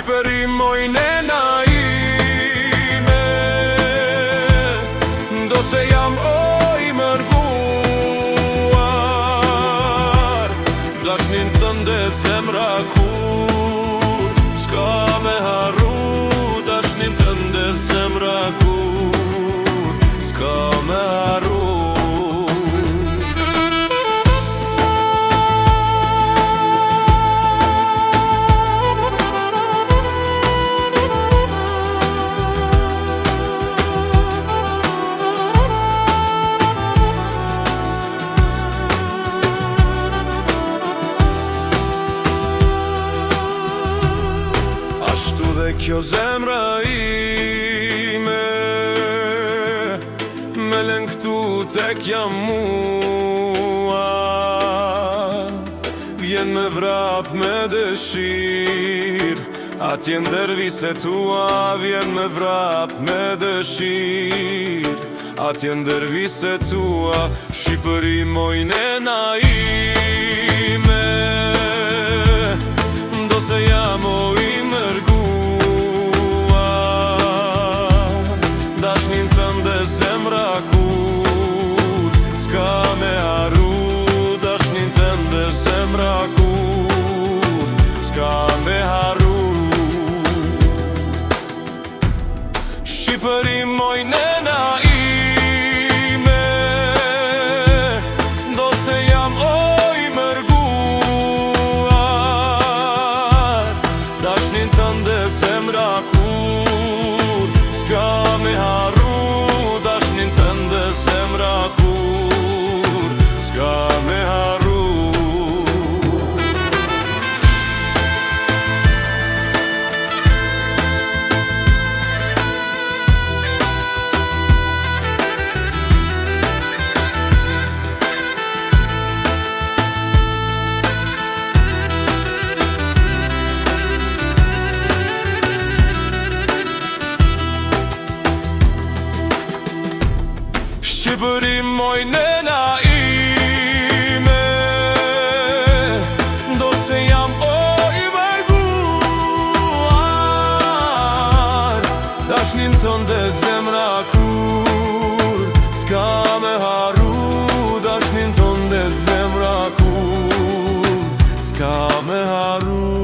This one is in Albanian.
Shqipëri moj nena ime, ndo se jam i mërguar, dashnin tënde zemra kur s'ka me harru, dashnin tënde zemra kur s'ka me harru. Ashtu dhe kjo zemra ime me lën këtu tek jam mua, vjen me vrap me dëshir, atje ndërvise tua, vjen me vrap me dëshir, atje ndërvise tua. Shqipëri moj nena ime, ndo se jam i mërguar, dashnin tënde zemra kur s'ka me harru, dashnin tënde zemra kur s'ka me harru. Shqipëri moj nena ime, ndo se jam i mërguar, dashnin tënde zemra kur s'ka me harru, dashnin tënde zemra kur s'ka me harru. Shqipëri moj nena ime, ndo se jam i mërguar, dashnin tënde zemra kur s'ka me harru, dashnin tënde zemra kur s'ka me harru.